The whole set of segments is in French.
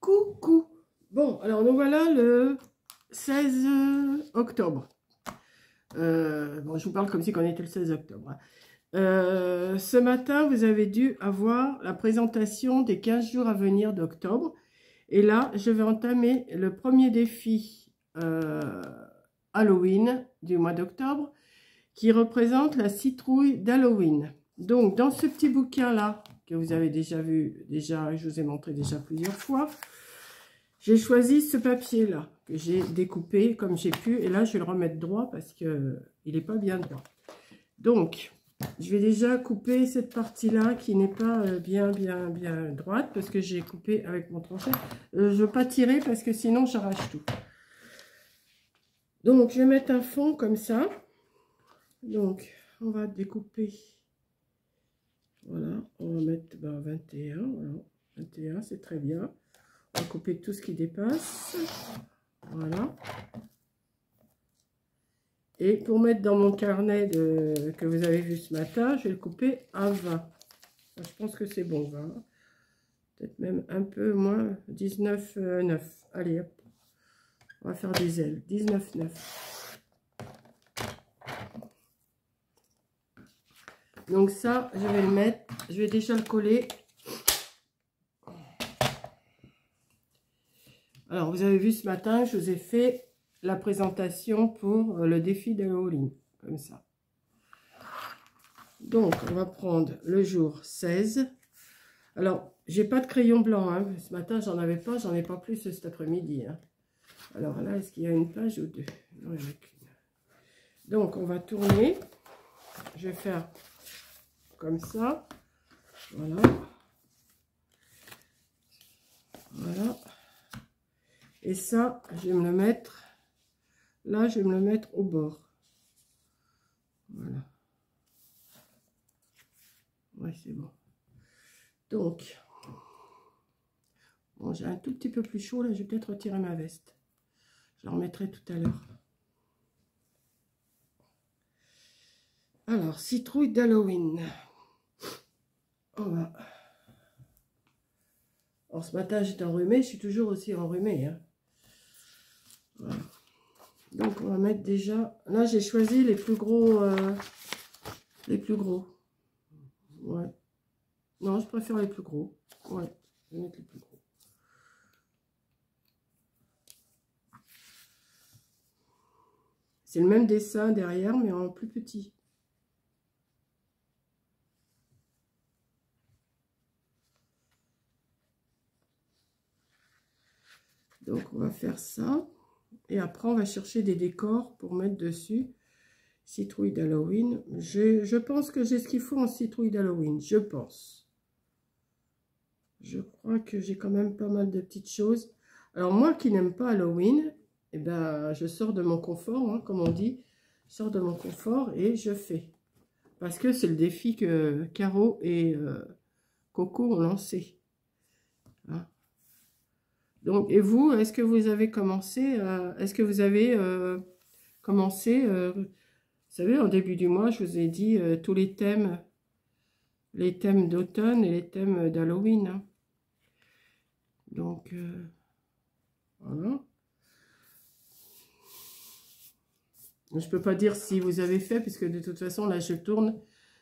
Coucou. Bon, alors nous voilà le 16 octobre. Bon, je vous parle comme si on était le 16 octobre. Ce matin, vous avez dû avoir la présentation des 15 jours à venir d'octobre. Et là, je vais entamer le premier défi Halloween du mois d'octobre, qui représente la citrouille d'Halloween. Donc, dans ce petit bouquin-là, que vous avez déjà vu, je vous ai montré déjà plusieurs fois, j'ai choisi ce papier-là, que j'ai découpé comme j'ai pu. Et là, je vais le remettre droit parce qu'il n'est pas bien droit. Donc, je vais déjà couper cette partie-là qui n'est pas bien droite, parce que j'ai coupé avec mon tranchant. Je ne veux pas tirer parce que sinon, j'arrache tout. Donc, je vais mettre un fond comme ça. Donc, on va découper. Voilà, on va mettre 21. Voilà, 21, c'est très bien. On va couper tout ce qui dépasse. Voilà. Et pour mettre dans mon carnet que vous avez vu ce matin, je vais le couper à 20. Je pense que c'est bon, 20. Peut-être même un peu moins, 19,9. Allez, hop. On va faire des ailes. 19,9. Donc ça, je vais le mettre, je vais déjà le coller. Alors, vous avez vu ce matin, je vous ai fait la présentation pour le défi d'Halloween, comme ça. Donc, on va prendre le jour 16. Alors, j'ai pas de crayon blanc, hein. Ce matin, j'en avais pas, j'en ai pas plus cet après-midi. Hein. Alors là, est-ce qu'il y a une page ou deux? Non, il n'y en a qu'une. Donc, on va tourner. Je vais faire comme ça. Voilà. Voilà. Et ça, je vais me le mettre. Là, je vais me le mettre au bord. Voilà. Ouais, c'est bon. Donc, bon, j'ai un tout petit peu plus chaud. Là, je vais peut-être retirer ma veste. Je la remettrai tout à l'heure. Alors, citrouille d'Halloween. Voilà. Alors, ce matin, j'étais enrhumée. Je suis toujours aussi enrhumée. Hein. Voilà. Donc, on va mettre déjà... Là, j'ai choisi les plus gros. Les plus gros. Ouais. Non, je préfère les plus gros. Ouais, je vais mettre les plus gros. C'est le même dessin derrière, mais en plus petit. Donc, on va faire ça. Et après, on va chercher des décors pour mettre dessus. Citrouille d'Halloween. Je pense que j'ai ce qu'il faut en citrouille d'Halloween. Je pense. Je crois que j'ai quand même pas mal de petites choses. Alors, moi qui n'aime pas Halloween, eh ben, je sors de mon confort, hein, comme on dit. Je sors de mon confort et je fais. Parce que c'est le défi que Caro et Coco ont lancé. Hein. Donc, et vous, est-ce que vous avez commencé, est-ce que vous avez commencé, vous savez, en début du mois, je vous ai dit tous les thèmes d'automne et les thèmes d'Halloween. Hein. Donc, voilà. Je peux pas dire si vous avez fait, puisque de toute façon, là, je tourne,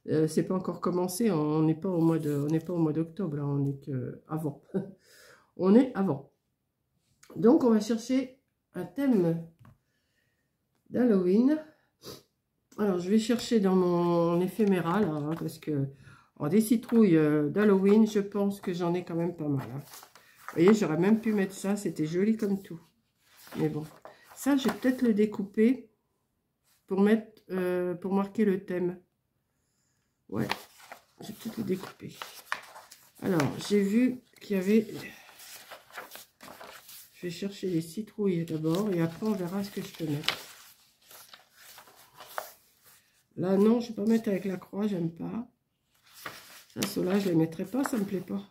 c'est pas encore commencé, on n'est pas au mois d'octobre, là, on est que avant. On est avant. Donc, on va chercher un thème d'Halloween. Alors, je vais chercher dans mon éphéméral, hein, parce que des citrouilles d'Halloween, je pense que j'en ai quand même pas mal. Hein. Vous voyez, j'aurais même pu mettre ça, c'était joli comme tout. Mais bon, ça, je vais peut-être le découper pour mettre, pour marquer le thème. Ouais, je vais peut-être le découper. Alors, j'ai vu qu'il y avait... Je vais chercher les citrouilles d'abord et après on verra ce que je peux mettre. Là, non, je ne vais pas mettre avec la croix, j'aime pas. Ça, ceux-là, je ne les mettrai pas, ça ne me plaît pas.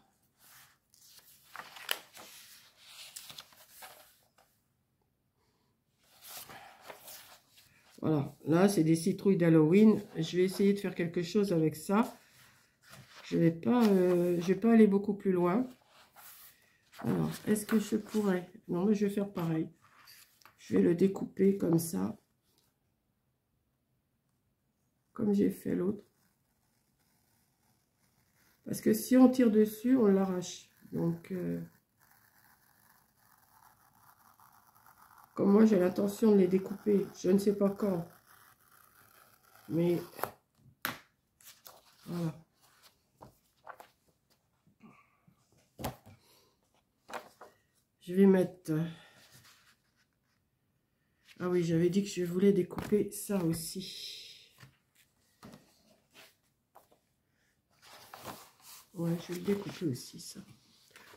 Voilà, là, c'est des citrouilles d'Halloween. Je vais essayer de faire quelque chose avec ça. Je vais pas aller beaucoup plus loin. Alors, est-ce que je pourrais? Non, mais je vais faire pareil. Je vais le découper comme ça. Comme j'ai fait l'autre. Parce que si on tire dessus, on l'arrache. Donc, comme moi, j'ai l'intention de les découper. Je ne sais pas quand. Mais, voilà. Je vais mettre... Ah oui, j'avais dit que je voulais découper ça aussi. Ouais, je vais le découper aussi, ça. De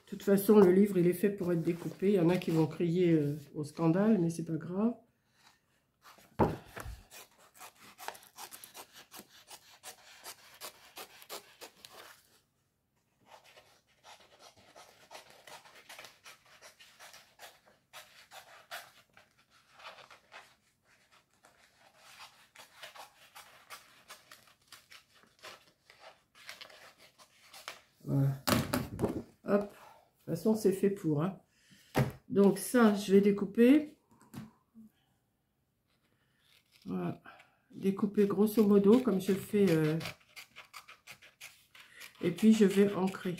toute façon, le livre, il est fait pour être découpé. Il y en a qui vont crier au scandale, mais c'est pas grave. Voilà. Hop. De toute façon, c'est fait pour. Hein. Donc ça, je vais découper. Voilà. Découper grosso modo, comme je fais. Et puis, je vais ancrer.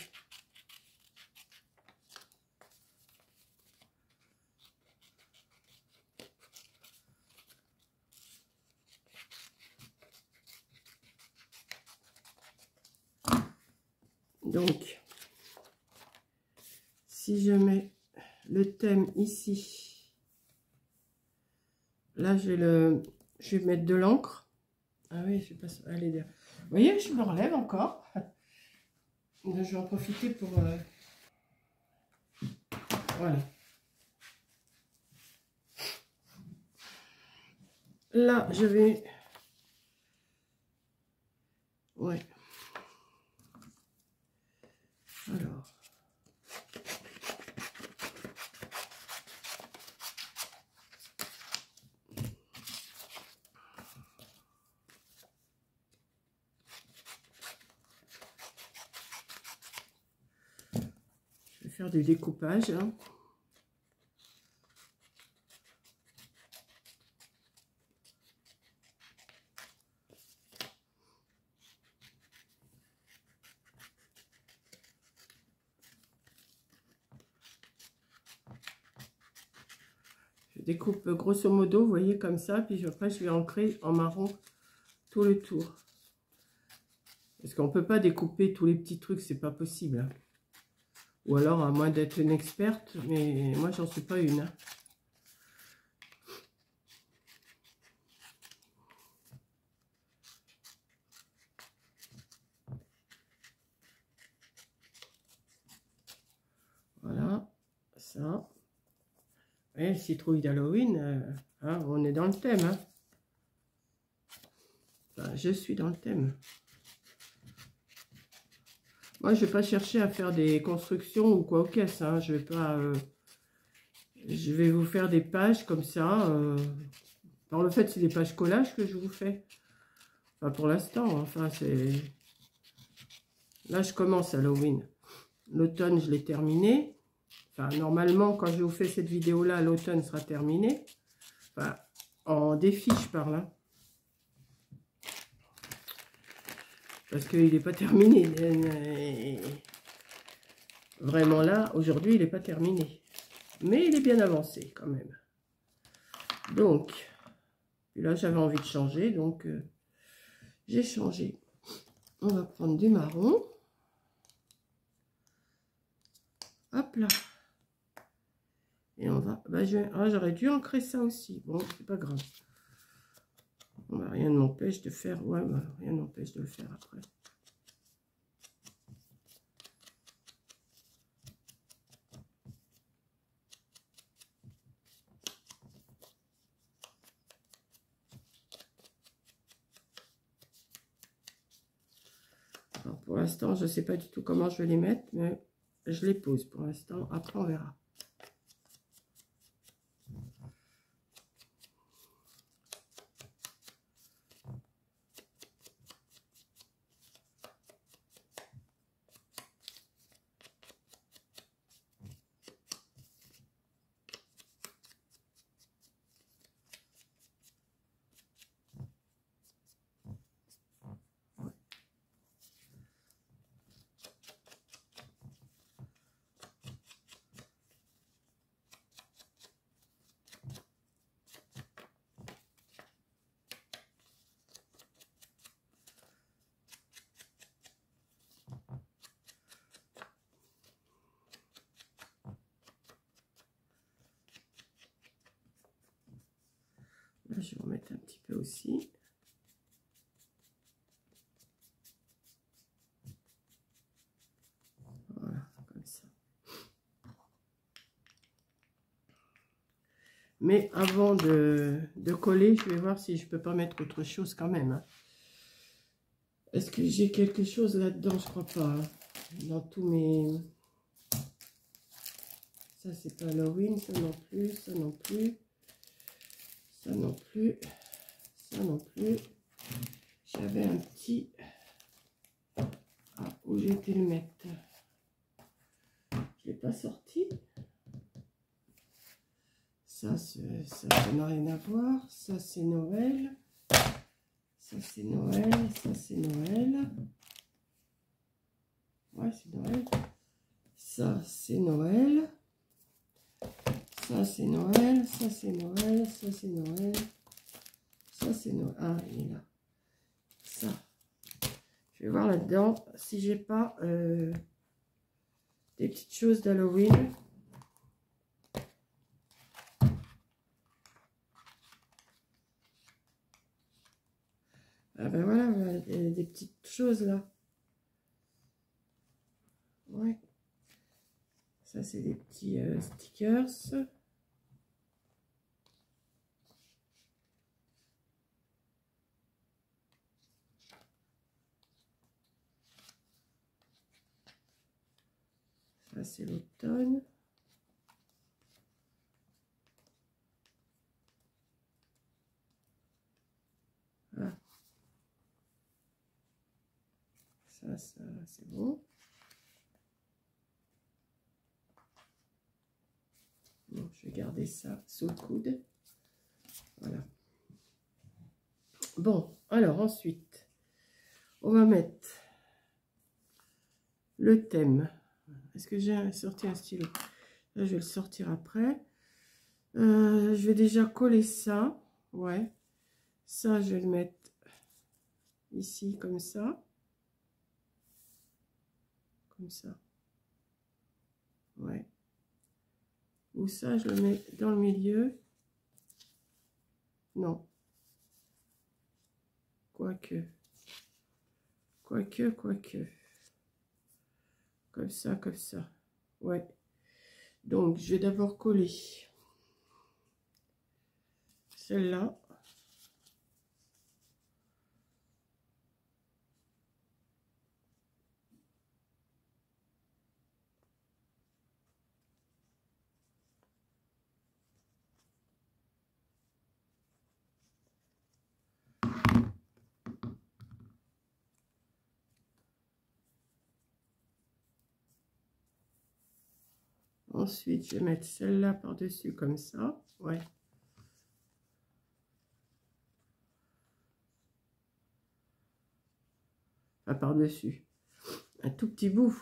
Donc, si je mets le thème ici, là, je vais mettre de l'encre. Ah oui, je sais pas, elle est derrière. Vous voyez, je me relève encore. Je vais en profiter pour... voilà. Là, je vais... Ouais. Alors... Je vais faire du découpage. Hein. Je découpe grosso modo, vous voyez, comme ça. Puis après, je vais ancrer en marron tout le tour. Parce qu'on ne peut pas découper tous les petits trucs, c'est pas possible. Hein. Ou alors, à moins d'être une experte, mais moi, j'en suis pas une. Hein. Voilà, ça. Et citrouille d'Halloween, hein, on est dans le thème. Hein. Enfin, je suis dans le thème. Moi, je ne vais pas chercher à faire des constructions ou quoi au caisse. Hein. Je vais pas... je vais vous faire des pages comme ça. Alors, le fait, c'est des pages collage que je vous fais. Enfin, pour l'instant. Enfin, c'est... Là, je commence Halloween. L'automne, je l'ai terminé. Enfin, normalement, quand je vous fais cette vidéo-là, l'automne sera terminé. Enfin, en défi, je parle. Hein. Parce qu'il n'est pas terminé. Vraiment là, aujourd'hui, il n'est pas terminé. Mais il est bien avancé quand même. Donc, et là, j'avais envie de changer. Donc, j'ai changé. On va prendre du marron. Hop là. Et on va... Bah, j'aurais dû ancrer ça aussi. Bon, c'est pas grave. Bon, bah, rien ne m'empêche de faire... Ouais, bah, rien n'empêche de le faire après. Alors, pour l'instant, je ne sais pas du tout comment je vais les mettre, mais je les pose pour l'instant. Après, on verra. je vais en mettre un petit peu aussi. Voilà, comme ça. Mais avant de coller, je vais voir si je peux pas mettre autre chose quand même. Hein. Est-ce que j'ai quelque chose là-dedans? Je crois pas. Hein. Dans tous mes... Ça, c'est pas Halloween, ça non plus, ça non plus. Ça non plus. Ça non plus. J'avais un petit... Ah, où j'ai été le mettre? Je l'ai pas sorti. Ça n'a rien à voir. Ça, c'est Noël. Ça, c'est Noël. Ça, c'est Noël. Ouais, c'est Noël. Ça, c'est Noël. Ça, c'est Noël. Ça, c'est Noël. Ça, c'est Noël. Ça, c'est Noël. Ah, il est là. Ça. Je vais voir là-dedans si j'ai pas des petites choses d'Halloween. Ah ben voilà, des petites choses là. Ouais. Ça, c'est des petits stickers. Ça, c'est l'automne. Ah. Ça c'est bon. Bon, je vais garder ça sous le coude. Voilà. Bon, alors ensuite, on va mettre le thème. Est-ce que j'ai sorti un stylo? Là, je vais le sortir après. Je vais déjà coller ça. Ouais. Ça, je vais le mettre ici, comme ça. Comme ça. Ouais. Ou ça, je le mets dans le milieu. Non. Quoique. Quoique. Comme ça, comme ça. Ouais. Donc, je vais d'abord coller celle-là. Ensuite, je vais mettre celle-là par-dessus comme ça. Ouais. Pas par-dessus. Un tout petit bout.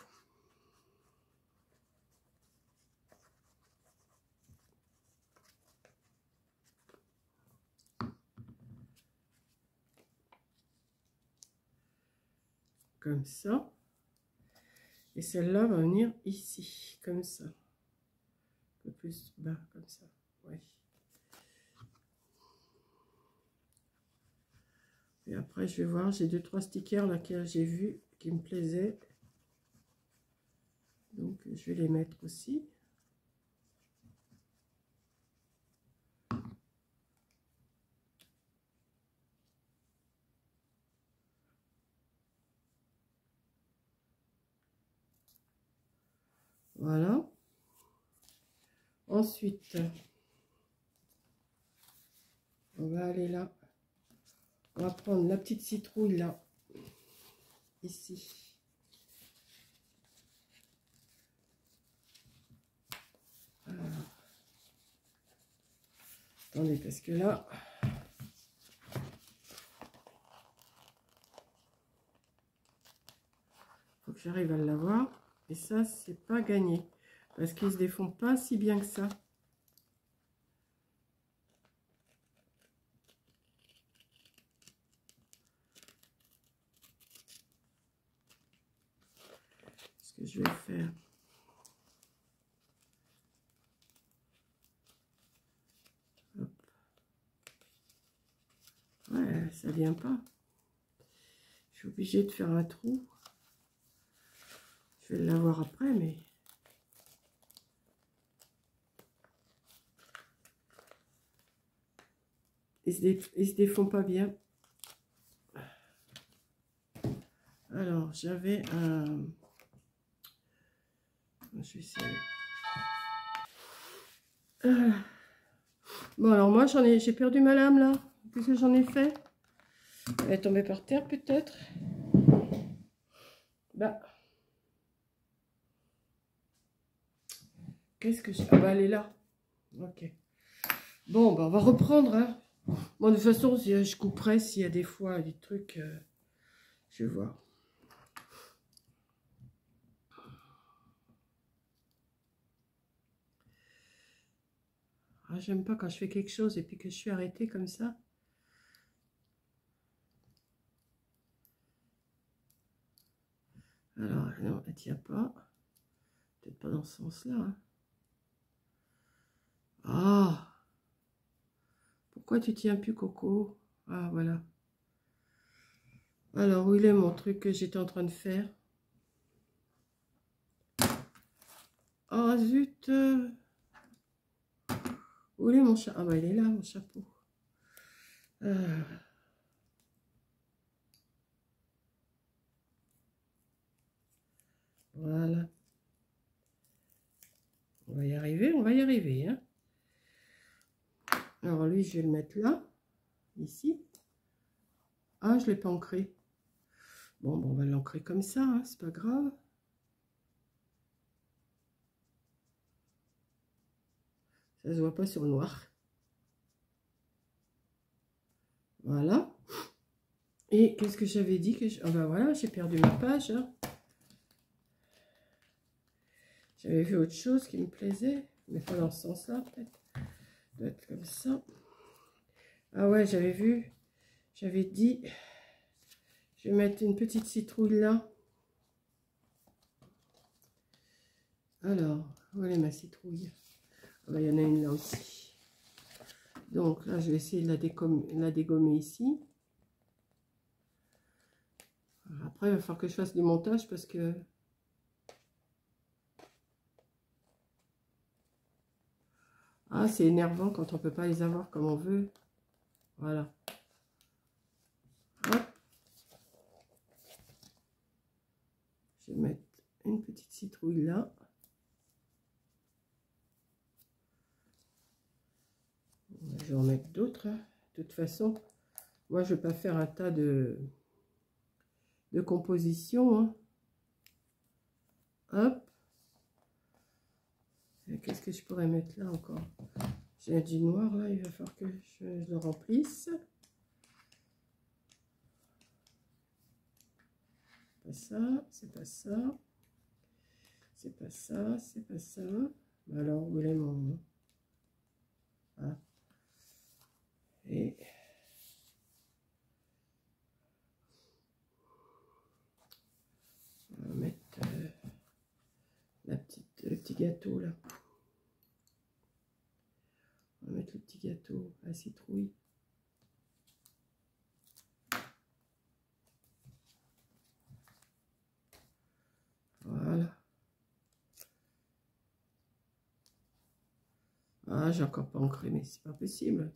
Comme ça. Et celle-là va venir ici, comme ça. Un peu plus bas, comme ça. Ouais. Et après, je vais voir, j'ai 2-3 stickers là que j'ai vu qui me plaisaient. Donc, je vais les mettre aussi. Voilà. Ensuite, on va aller là. On va prendre la petite citrouille là, ici. Alors. Attendez, parce que là, faut que j'arrive à l'avoir. Et ça, c'est pas gagné. Parce qu'ils se défont pas si bien que ça. Ce que je vais faire. Hop. ça vient pas. Je suis obligée de faire un trou. Je vais l'avoir après, mais... Ils se défont pas bien. Alors, j'avais un... Je vais essayer. Bon, alors moi, j'ai perdu ma lame, là. Qu'est-ce que j'en ai fait? Elle est tombée par terre, peut-être. Bah. Qu'est-ce que j'ai... Ah bah, elle est là. Ok. Bon, bah, on va reprendre, hein. Bon, de toute façon, je couperai s'il y a des fois des trucs... je vais voir. Ah, j'aime pas quand je fais quelque chose et puis que je suis arrêtée comme ça. Alors, non, elle tient pas. Peut-être pas dans ce sens-là. Hein. Ah! Pourquoi tu tiens plus, Coco? Ah, voilà. Alors, où il est mon truc que j'étais en train de faire? Oh, zut! Où est mon chat? Ah, bah, il est là, mon chapeau. Voilà. On va y arriver, hein. Alors, lui, je vais le mettre là, ici. Ah, je ne l'ai pas ancré. Bon, on va l'ancrer comme ça, hein, c'est pas grave. Ça se voit pas sur le noir. Voilà. Et qu'est-ce que j'avais dit que je... Ah ben voilà, j'ai perdu ma page. Hein. J'avais vu autre chose qui me plaisait, mais pas dans ce sens-là, peut-être. Doit être comme ça. Ah ouais, j'avais vu, j'avais dit, je vais mettre une petite citrouille là. Alors, où est ma citrouille? Ah ben, il y en a une là aussi. Donc là, je vais essayer de la dégommer ici. Après, il va falloir que je fasse du montage parce que... Ah, c'est énervant quand on ne peut pas les avoir comme on veut. Voilà. Hop. Je vais mettre une petite citrouille là. Je vais en mettre d'autres. Hein. De toute façon, moi, je ne vais pas faire un tas de composition. Hein. Hop. Qu'est-ce que je pourrais mettre là encore? J'ai du noir là, il va falloir que je le remplisse. Pas ça, c'est pas ça. C'est pas ça, c'est pas ça. Alors, où est mon... Ah. Et... on va mettre le petit gâteau là. On va mettre le petit gâteau à citrouille. Voilà. Ah, j'ai encore pas ancré, mais c'est pas possible.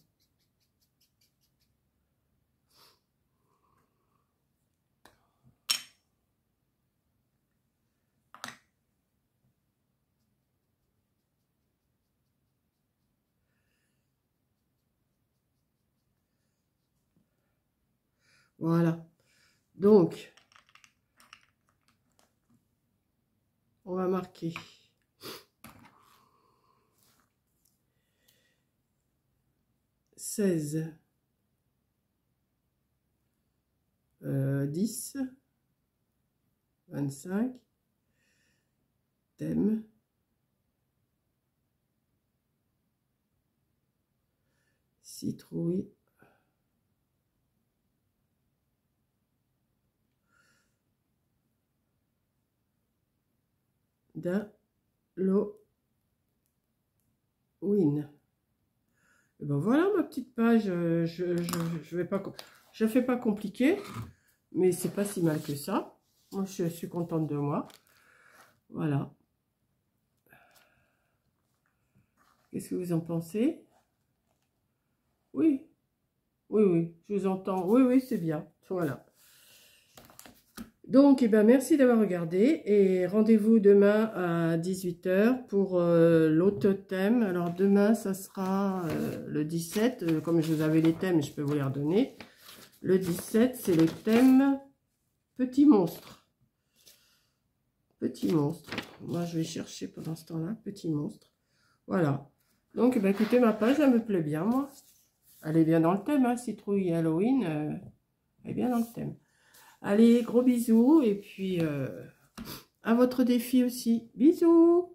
Voilà. Donc, on va marquer 16, 10, 25, thème, citrouille, d'Halloween. Et ben voilà ma petite page. Je vais pas. Je fais pas compliqué, mais c'est pas si mal que ça. Moi, je suis contente de moi. Voilà. Qu'est-ce que vous en pensez? Oui, oui, je vous entends. Oui, c'est bien. Voilà. Donc, eh ben, merci d'avoir regardé et rendez-vous demain à 18 h pour l'autre thème. Alors, demain, ça sera le 17. Comme je vous avais les thèmes, je peux vous les redonner. Le 17, c'est le thème Petit monstre. Petit monstre. Moi, je vais chercher pendant ce temps-là, Petit monstre. Voilà. Donc, eh ben, écoutez, ma page, elle me plaît bien, moi. Elle est bien dans le thème, hein, citrouille Halloween. Elle est bien dans le thème. Allez, gros bisous. Et puis, à votre défi aussi. Bisous!